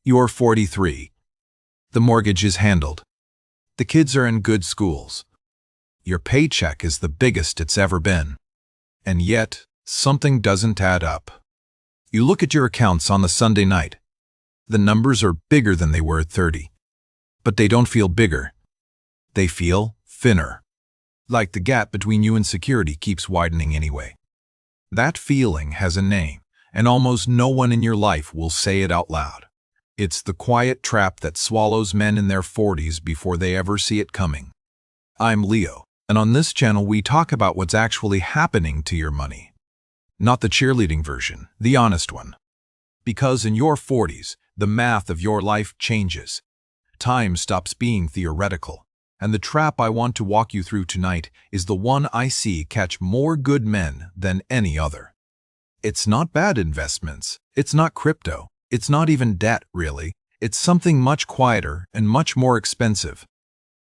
You're 43. The mortgage is handled. The kids are in good schools. Your paycheck is the biggest it's ever been. And yet, something doesn't add up. You look at your accounts on the Sunday night. The numbers are bigger than they were at 30. But they don't feel bigger. They feel thinner. Like the gap between you and security keeps widening anyway. That feeling has a name, and almost no one in your life will say it out loud. It's the quiet trap that swallows men in their 40s before they ever see it coming. I'm Leo, and on this channel we talk about what's actually happening to your money. Not the cheerleading version, the honest one. Because in your 40s, the math of your life changes. Time stops being theoretical, and the trap I want to walk you through tonight is the one I see catch more good men than any other. It's not bad investments, it's not crypto, it's not even debt, really. It's something much quieter and much more expensive.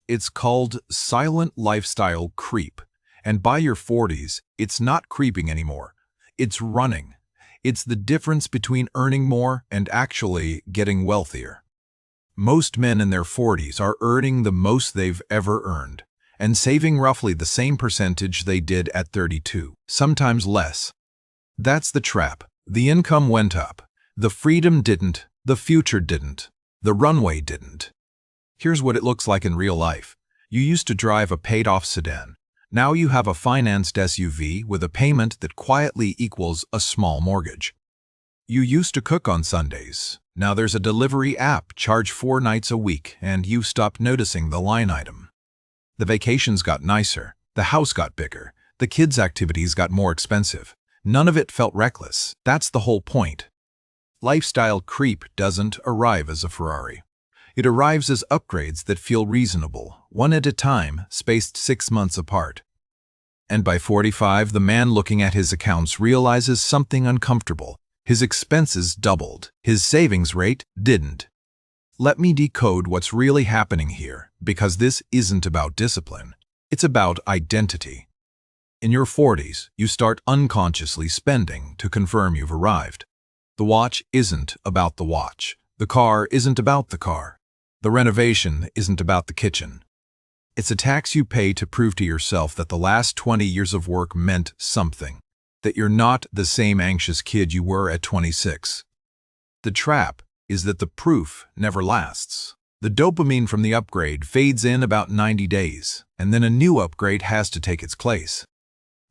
It's called silent lifestyle creep, and by your 40s, it's not creeping anymore. It's running. It's the difference between earning more and actually getting wealthier. Most men in their 40s are earning the most they've ever earned, and saving roughly the same percentage they did at 32, sometimes less. That's the trap. The income went up. The freedom didn't. The future didn't. The runway didn't. Here's what it looks like in real life. You used to drive a paid-off sedan. Now you have a financed SUV with a payment that quietly equals a small mortgage. You used to cook on Sundays. Now there's a delivery app, charge 4 nights a week, and you've stopped noticing the line item. The vacations got nicer. The house got bigger. The kids' activities got more expensive. None of it felt reckless. That's the whole point. Lifestyle creep doesn't arrive as a Ferrari. It arrives as upgrades that feel reasonable, one at a time, spaced 6 months apart. And by 45, the man looking at his accounts realizes something uncomfortable. His expenses doubled. His savings rate didn't. Let me decode what's really happening here, because this isn't about discipline. It's about identity. In your 40s, you start unconsciously spending to confirm you've arrived. The watch isn't about the watch. The car isn't about the car. The renovation isn't about the kitchen. It's a tax you pay to prove to yourself that the last 20 years of work meant something, that you're not the same anxious kid you were at 26. The trap is that the proof never lasts. The dopamine from the upgrade fades in about 90 days, and then a new upgrade has to take its place.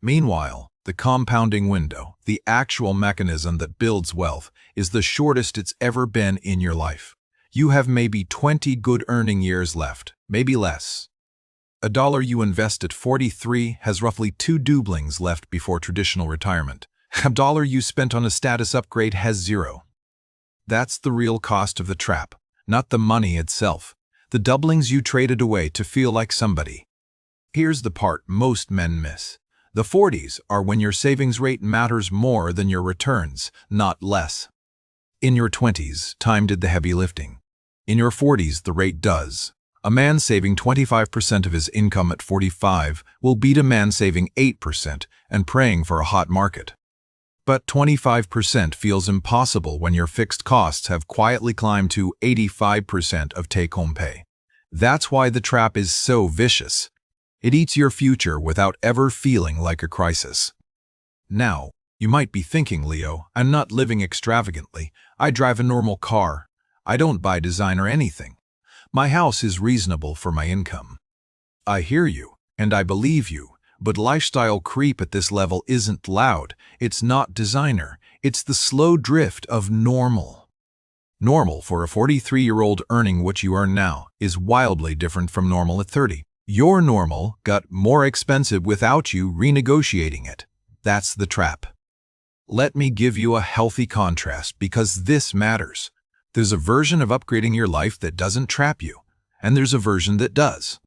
Meanwhile, the compounding window, the actual mechanism that builds wealth, is the shortest it's ever been in your life. You have maybe 20 good earning years left, maybe less. $1 you invest at 43 has roughly 2 doublings left before traditional retirement. $1 you spent on a status upgrade has 0. That's the real cost of the trap, not the money itself. The doublings you traded away to feel like somebody. Here's the part most men miss. The 40s are when your savings rate matters more than your returns, not less. In your 20s, time did the heavy lifting. In your 40s, the rate does. A man saving 25% of his income at 45 will beat a man saving 8% and praying for a hot market. But 25% feels impossible when your fixed costs have quietly climbed to 85% of take-home pay. That's why the trap is so vicious. It eats your future without ever feeling like a crisis. Now, you might be thinking, Leo, I'm not living extravagantly. I drive a normal car. I don't buy designer anything. My house is reasonable for my income. I hear you, and I believe you, but lifestyle creep at this level isn't loud. It's not designer. It's the slow drift of normal. Normal for a 43-year-old earning what you earn now is wildly different from normal at 30. Your normal got more expensive without you renegotiating it. That's the trap. Let me give you a healthy contrast because this matters. There's a version of upgrading your life that doesn't trap you, and there's a version that does.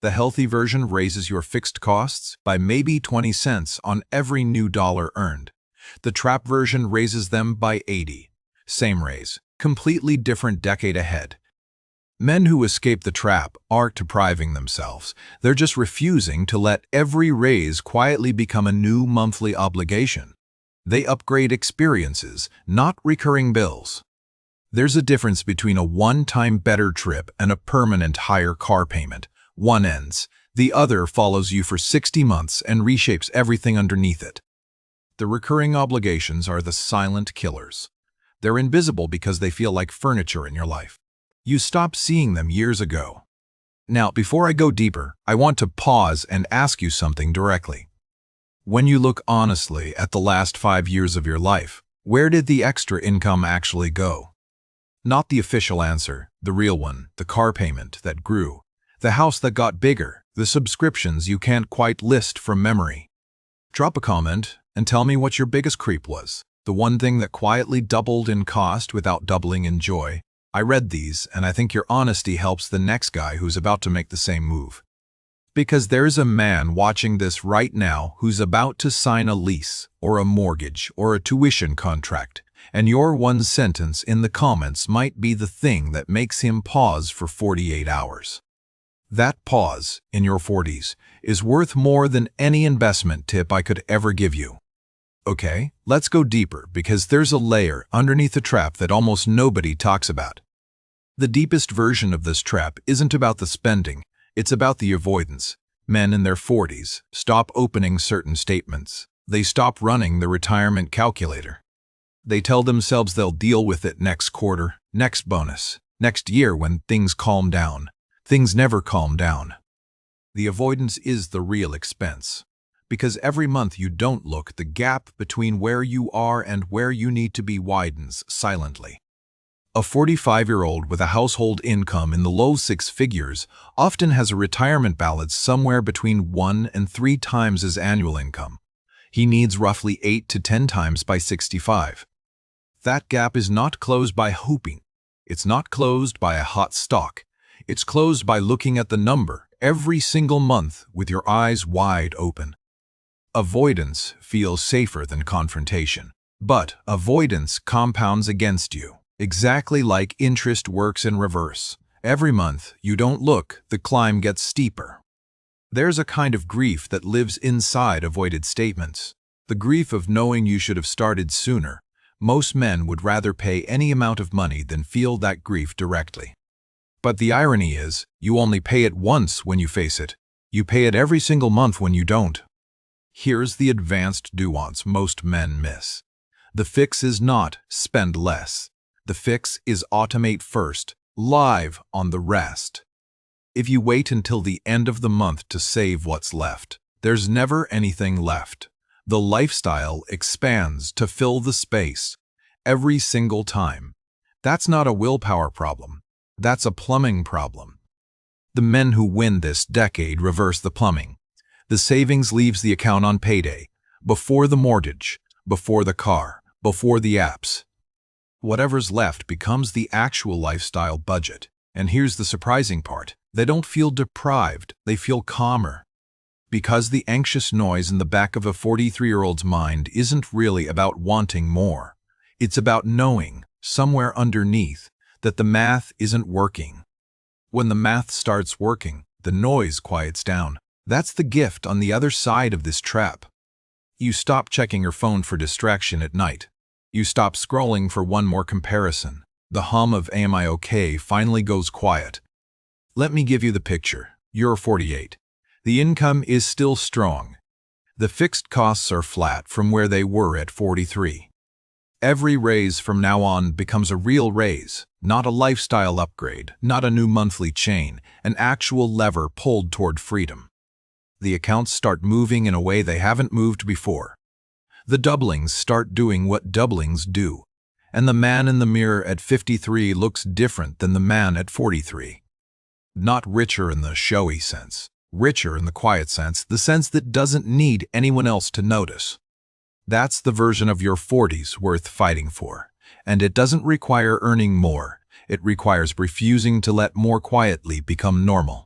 The healthy version raises your fixed costs by maybe 20 cents on every new dollar earned. The trap version raises them by 80. Same raise, completely different decade ahead. Men who escape the trap aren't depriving themselves. They're just refusing to let every raise quietly become a new monthly obligation. They upgrade experiences, not recurring bills. There's a difference between a one-time better trip and a permanent higher car payment. One ends, the other follows you for 60 months and reshapes everything underneath it. The recurring obligations are the silent killers. They're invisible because they feel like furniture in your life. You stopped seeing them years ago. Now, before I go deeper, I want to pause and ask you something directly. When you look honestly at the last 5 years of your life, where did the extra income actually go? Not the official answer, the real one, the car payment that grew, the house that got bigger, the subscriptions you can't quite list from memory. Drop a comment and tell me what your biggest creep was, the one thing that quietly doubled in cost without doubling in joy. I read these, and I think your honesty helps the next guy who's about to make the same move. Because there's a man watching this right now who's about to sign a lease, or a mortgage, or a tuition contract, and your one sentence in the comments might be the thing that makes him pause for 48 hours. That pause, in your 40s, is worth more than any investment tip I could ever give you. Okay, let's go deeper because there's a layer underneath the trap that almost nobody talks about. The deepest version of this trap isn't about the spending, it's about the avoidance. Men in their 40s stop opening certain statements. They stop running the retirement calculator. They tell themselves they'll deal with it next quarter, next bonus, next year when things calm down. Things never calm down. The avoidance is the real expense. Because every month you don't look, the gap between where you are and where you need to be widens silently. A 45-year-old with a household income in the low 6 figures often has a retirement balance somewhere between 1 and 3 times his annual income. He needs roughly 8 to 10 times by 65. That gap is not closed by hoping. It's not closed by a hot stock. It's closed by looking at the number every single month with your eyes wide open. Avoidance feels safer than confrontation, but avoidance compounds against you, exactly like interest works in reverse. Every month you don't look, the climb gets steeper. There's a kind of grief that lives inside avoided statements, the grief of knowing you should have started sooner. Most men would rather pay any amount of money than feel that grief directly. But the irony is, you only pay it once when you face it. You pay it every single month when you don't. Here's the advanced nuance most men miss. The fix is not spend less. The fix is automate first, live on the rest. If you wait until the end of the month to save what's left, there's never anything left. The lifestyle expands to fill the space every single time. That's not a willpower problem. That's a plumbing problem. The men who win this decade reverse the plumbing. The savings leaves the account on payday, before the mortgage, before the car, before the apps. Whatever's left becomes the actual lifestyle budget. And here's the surprising part. They don't feel deprived, they feel calmer. Because the anxious noise in the back of a 43-year-old's mind isn't really about wanting more. It's about knowing, somewhere underneath, that the math isn't working. When the math starts working, the noise quiets down. That's the gift on the other side of this trap. You stop checking your phone for distraction at night. You stop scrolling for one more comparison. The hum of "Am I okay?" finally goes quiet. Let me give you the picture. You're 48. The income is still strong. The fixed costs are flat from where they were at 43. Every raise from now on becomes a real raise, not a lifestyle upgrade, not a new monthly chain, an actual lever pulled toward freedom. The accounts start moving in a way they haven't moved before. The doublings start doing what doublings do, and the man in the mirror at 53 looks different than the man at 43. Not richer in the showy sense, richer in the quiet sense, the sense that doesn't need anyone else to notice. That's the version of your 40s worth fighting for, and it doesn't require earning more. It requires refusing to let more quietly become normal.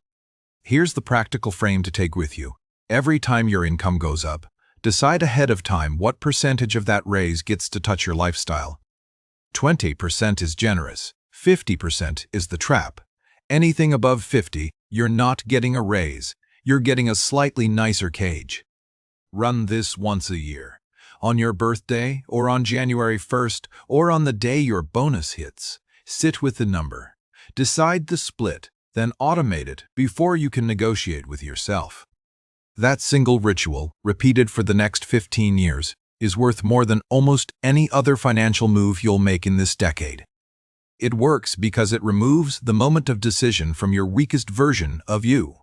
Here's the practical frame to take with you. Every time your income goes up, decide ahead of time what percentage of that raise gets to touch your lifestyle. 20% is generous, 50% is the trap. Anything above 50, you're not getting a raise, you're getting a slightly nicer cage. Run this once a year. On your birthday, or on January 1st, or on the day your bonus hits. Sit with the number. Decide the split, then automate it before you can negotiate with yourself. That single ritual, repeated for the next 15 years, is worth more than almost any other financial move you'll make in this decade. It works because it removes the moment of decision from your weakest version of you.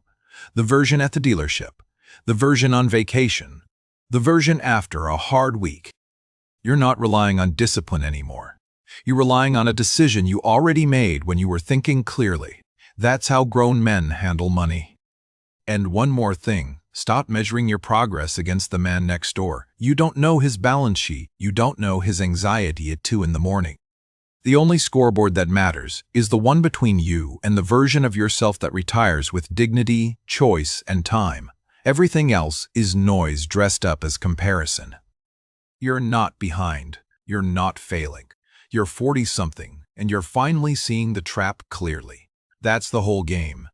The version at the dealership, the version on vacation, the version after a hard week. You're not relying on discipline anymore. You're relying on a decision you already made when you were thinking clearly. That's how grown men handle money. And one more thing, stop measuring your progress against the man next door. You don't know his balance sheet. You don't know his anxiety at 2 in the morning. The only scoreboard that matters is the one between you and the version of yourself that retires with dignity, choice, and time. Everything else is noise dressed up as comparison. You're not behind. You're not failing. You're 40-something, and you're finally seeing the trap clearly. That's the whole game.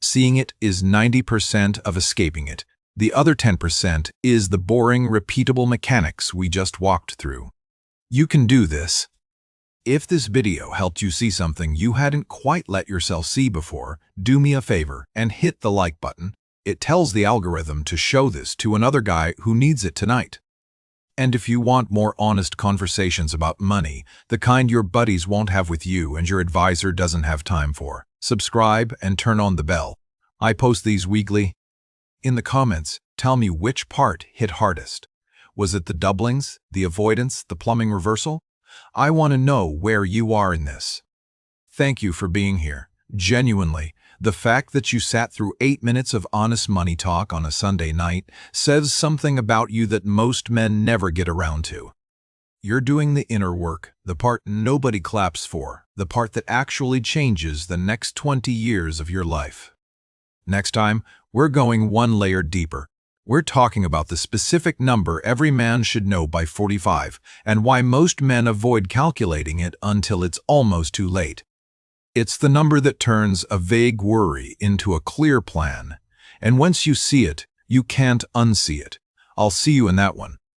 Seeing it is 90% of escaping it. The other 10% is the boring, repeatable mechanics we just walked through. You can do this. If this video helped you see something you hadn't quite let yourself see before, do me a favor and hit the like button. It tells the algorithm to show this to another guy who needs it tonight. And if you want more honest conversations about money, the kind your buddies won't have with you and your advisor doesn't have time for, subscribe and turn on the bell. I post these weekly. In the comments, tell me which part hit hardest. Was it the doublings, the avoidance, the plumbing reversal? I want to know where you are in this. Thank you for being here. Genuinely, the fact that you sat through 8 minutes of honest money talk on a Sunday night says something about you that most men never get around to. You're doing the inner work, the part nobody claps for, the part that actually changes the next 20 years of your life. Next time, we're going one layer deeper. We're talking about the specific number every man should know by 45 and why most men avoid calculating it until it's almost too late. It's the number that turns a vague worry into a clear plan, and once you see it, you can't unsee it. I'll see you in that one.